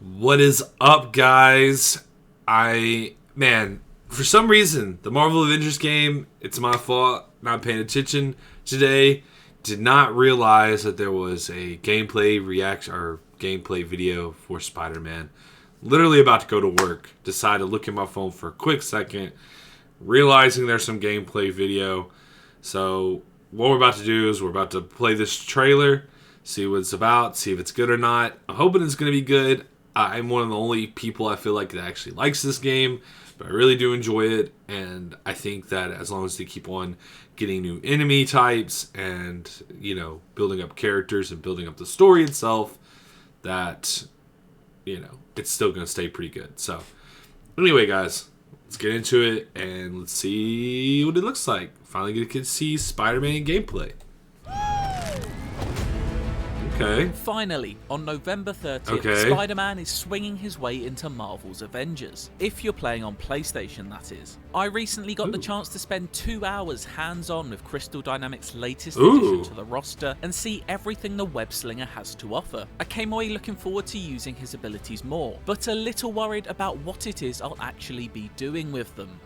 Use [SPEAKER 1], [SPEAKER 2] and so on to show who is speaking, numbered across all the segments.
[SPEAKER 1] What is up, guys? For some reason, the Marvel Avengers game, it's my fault, not paying attention today. Did not realize that there was a gameplay reaction or gameplay video for Spider-Man. Literally about to go to work. Decided to look at my phone for a quick second, realizing there's some gameplay video. So, what we're about to do is we're about to play this trailer, see what it's about, see if it's good or not. I'm hoping it's going to be good. I'm one of the only people I feel like that actually likes this game, but I really do enjoy it, and I think that as long as they keep on getting new enemy types and, building up characters and building up the story itself, that, it's still going to stay pretty good. So, anyway, guys, let's get into it, and let's see what it looks like. Finally get to see Spider-Man gameplay. Okay.
[SPEAKER 2] Finally, on November 30th, Spider-Man is swinging his way into Marvel's Avengers. If you're playing on PlayStation, that is. I recently got the chance to spend 2 hours hands-on with Crystal Dynamics' latest addition to the roster and see everything the web-slinger has to offer. I came away looking forward to using his abilities more, but a little worried about what it is I'll actually be doing with them.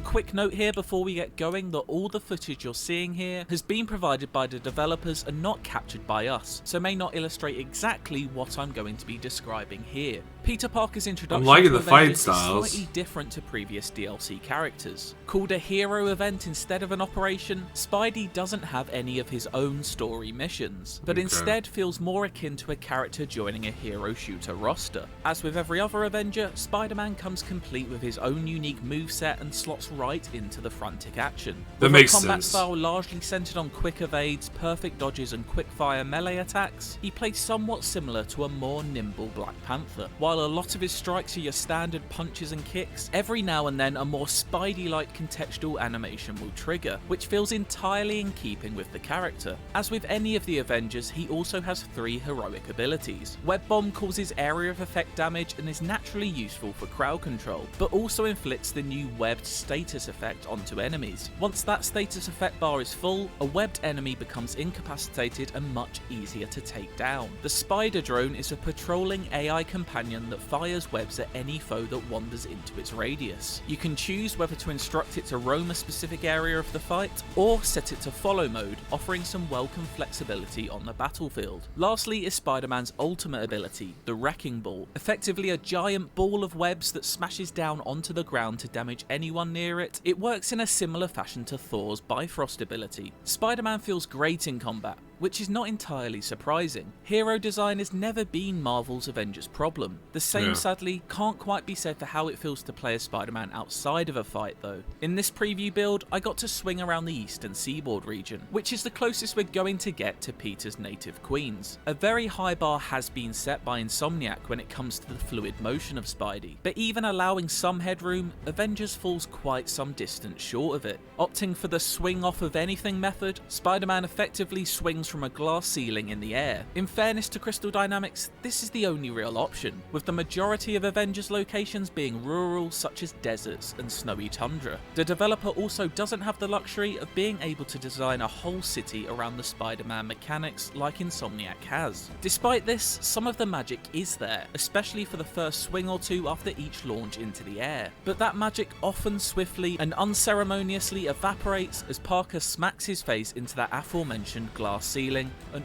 [SPEAKER 2] Quick note here before we get going that all the footage you're seeing here has been provided by the developers and not captured by us, so may not illustrate exactly what I'm going to be describing here. Peter Parker's introduction to Avengers is slightly different to previous DLC characters. Called a hero event instead of an operation, Spidey doesn't have any of his own story missions, but instead feels more akin to a character joining a hero shooter roster. As with every other Avenger, Spider-Man comes complete with his own unique moveset and slots right into the frantic action.
[SPEAKER 1] That makes sense.
[SPEAKER 2] With a combat style largely centered on quick evades, perfect dodges and quick-fire melee attacks, he plays somewhat similar to a more nimble Black Panther. While a lot of his strikes are your standard punches and kicks, every now and then a more Spidey-like contextual animation will trigger, which feels entirely in keeping with the character. As with any of the Avengers, he also has 3 heroic abilities. Web Bomb causes area of effect damage and is naturally useful for crowd control, but also inflicts the new webbed status effect onto enemies. Once that status effect bar is full, a webbed enemy becomes incapacitated and much easier to take down. The Spider Drone is a patrolling AI companion that fires webs at any foe that wanders into its radius. You can choose whether to instruct it to roam a specific area of the fight, or set it to follow mode, offering some welcome flexibility on the battlefield. Lastly is Spider-Man's ultimate ability, the Wrecking Ball, effectively a giant ball of webs that smashes down onto the ground to damage anyone near it. It works in a similar fashion to Thor's Bifrost ability. Spider-Man feels great in combat, which is not entirely surprising. Hero design has never been Marvel's Avengers' problem. The same, sadly, can't quite be said for how it feels to play as Spider-Man outside of a fight, though. In this preview build, I got to swing around the eastern seaboard region, which is the closest we're going to get to Peter's native Queens. A very high bar has been set by Insomniac when it comes to the fluid motion of Spidey, but even allowing some headroom, Avengers falls quite some distance short of it. Opting for the swing off of anything method, Spider-Man effectively swings from a glass ceiling in the air. In fairness to Crystal Dynamics, this is the only real option, with the majority of Avengers locations being rural such as deserts and snowy tundra. The developer also doesn't have the luxury of being able to design a whole city around the Spider-Man mechanics like Insomniac has. Despite this, some of the magic is there, especially for the first swing or two after each launch into the air. But that magic often swiftly and unceremoniously evaporates as Parker smacks his face into that aforementioned glass ceiling and...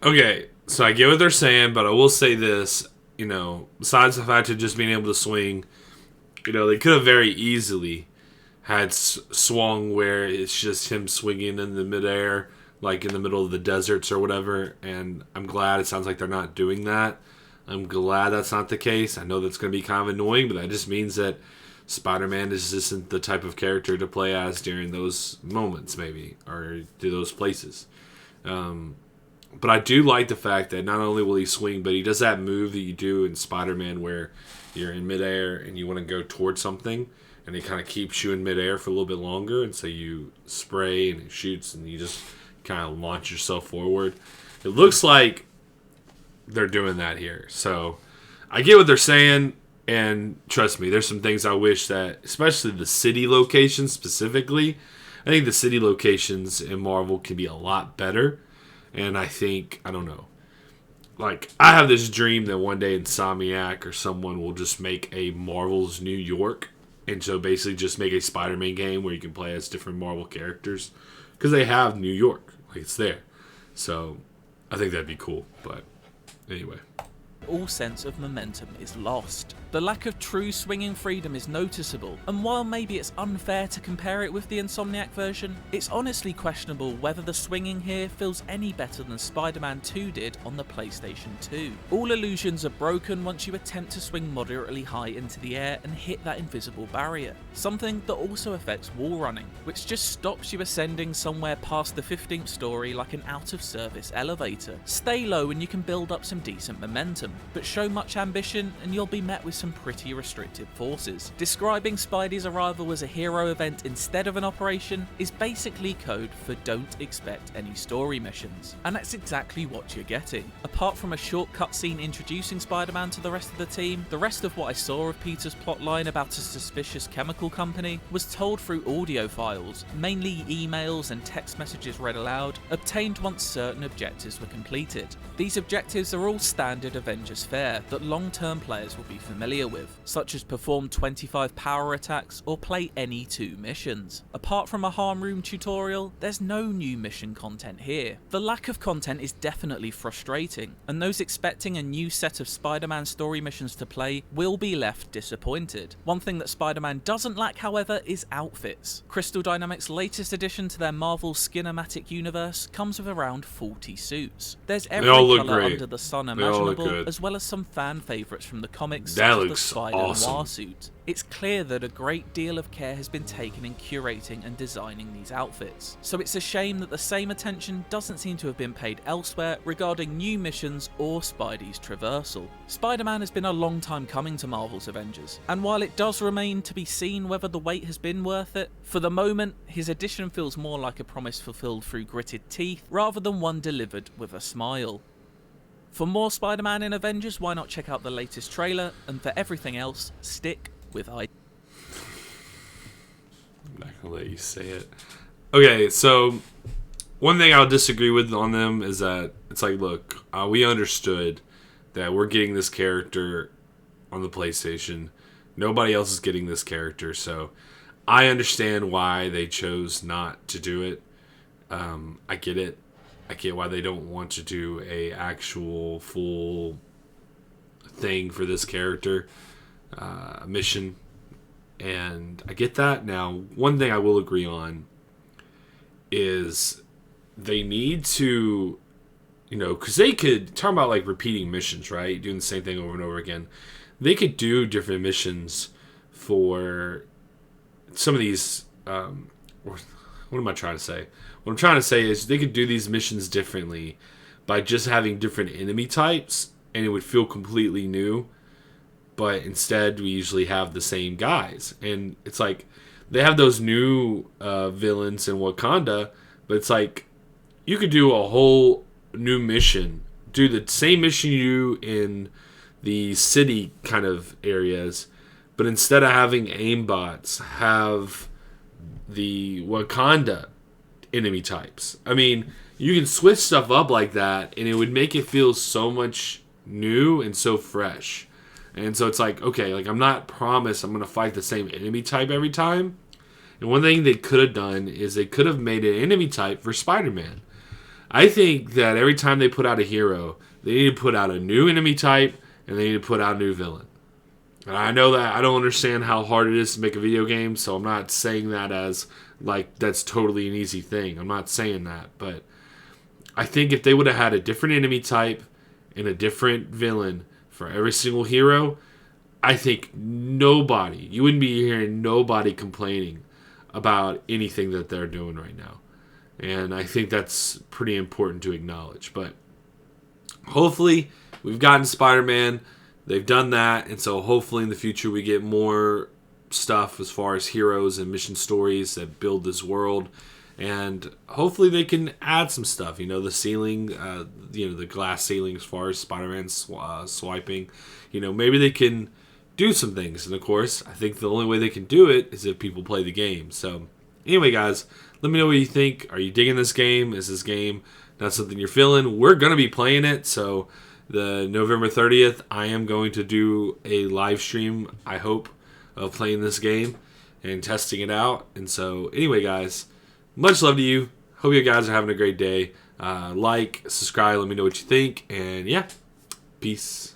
[SPEAKER 1] Okay, so I get what they're saying, but I will say this, besides the fact of just being able to swing, they could have very easily had swung where it's just him swinging in the midair, like in the middle of the deserts or whatever, and I'm glad it sounds like they're not doing that. I'm glad that's not the case. I know that's going to be kind of annoying, but that just means that Spider-Man just isn't the type of character to play as during those moments, maybe, or to those places. But I do like the fact that not only will he swing, but he does that move that you do in Spider-Man where you're in midair and you want to go towards something, and he kind of keeps you in midair for a little bit longer, and so you spray and it shoots, and you just kind of launch yourself forward. It looks like they're doing that here. So I get what they're saying, and trust me, there's some things I wish that, especially the city location specifically, I think the city locations in Marvel can be a lot better. And I think, I don't know, like, I have this dream that one day Insomniac or someone will just make a Marvel's New York. And so basically just make a Spider-Man game where you can play as different Marvel characters. Because they have New York. Like, it's there. So, I think that'd be cool. But, anyway.
[SPEAKER 2] All sense of momentum is lost. The lack of true swinging freedom is noticeable, and while maybe it's unfair to compare it with the Insomniac version, it's honestly questionable whether the swinging here feels any better than Spider-Man 2 did on the PlayStation 2. All illusions are broken once you attempt to swing moderately high into the air and hit that invisible barrier, something that also affects wall running, which just stops you ascending somewhere past the 15th story like an out-of-service elevator. Stay low and you can build up some decent momentum, but show much ambition and you'll be met with some pretty restrictive forces. Describing Spidey's arrival as a hero event instead of an operation is basically code for don't expect any story missions, and that's exactly what you're getting. Apart from a short cutscene introducing Spider-Man to the rest of the team, the rest of what I saw of Peter's plotline about a suspicious chemical company was told through audio files, mainly emails and text messages read aloud, obtained once certain objectives were completed. These objectives are all standard Avengers fare that long-term players will be familiar with, such as perform 25 power attacks or play any 2 missions. Apart from a harm room tutorial, there's no new mission content here. The lack of content is definitely frustrating, and those expecting a new set of Spider-Man story missions to play will be left disappointed. One thing that Spider-Man doesn't lack, however, is outfits. Crystal Dynamics' latest addition to their Marvel Skinematic universe comes with around 40 suits. There's every colour under the sun imaginable, as well as some fan favourites from the comics, such as the Spider Noir suit. It's clear that a great deal of care has been taken in curating and designing these outfits, so it's a shame that the same attention doesn't seem to have been paid elsewhere regarding new missions or Spidey's traversal. Spider-Man has been a long time coming to Marvel's Avengers, and while it does remain to be seen whether the wait has been worth it, for the moment his addition feels more like a promise fulfilled through gritted teeth rather than one delivered with a smile. For more Spider-Man in Avengers, why not check out the latest trailer, and for everything else, stick with IGN.
[SPEAKER 1] I'm not gonna let you say it. Okay, so one thing I'll disagree with on them is that it's like, look, we understood that we're getting this character on the PlayStation. Nobody else is getting this character, so I understand why they chose not to do it. I get it. I get why they don't want to do a actual full thing for this character, mission, and I get that. Now, one thing I will agree on is they need to, because they could talk about like repeating missions, right? Doing the same thing over and over again. They could do different missions for some of these. What am I trying to say? What I'm trying to say is they could do these missions differently by just having different enemy types, and it would feel completely new. But instead, we usually have the same guys. And it's like, they have those new villains in Wakanda, but it's like, you could do a whole new mission. Do the same mission you do in the city kind of areas, but instead of having aimbots, have the Wakanda enemy types. I mean, you can switch stuff up like that, and it would make it feel so much new and so fresh. And so it's like, okay, like I'm not promised I'm going to fight the same enemy type every time. And one thing they could have done is they could have made an enemy type for Spider-Man. I think that every time they put out a hero, they need to put out a new enemy type, and they need to put out a new villain. And I know that I don't understand how hard it is to make a video game, so I'm not saying that as like that's totally an easy thing. I'm not saying that, but I think if they would have had a different enemy type and a different villain for every single hero, I think you wouldn't be hearing nobody complaining about anything that they're doing right now. And I think that's pretty important to acknowledge. But hopefully we've gotten Spider-Man. They've done that, and so hopefully in the future we get more stuff as far as heroes and mission stories that build this world. And hopefully they can add some stuff. The ceiling, the glass ceiling as far as Spider-Man swiping. Maybe they can do some things. And of course, I think the only way they can do it is if people play the game. So anyway, guys, Let me know what you think. Are you digging this game? Is this game not something you're feeling? We're going to be playing it, so the November 30th, I am going to do a live stream, I hope, of playing this game and testing it out. And so, anyway, guys, much love to you. Hope you guys are having a great day. Like, subscribe, let me know what you think. And, yeah, peace.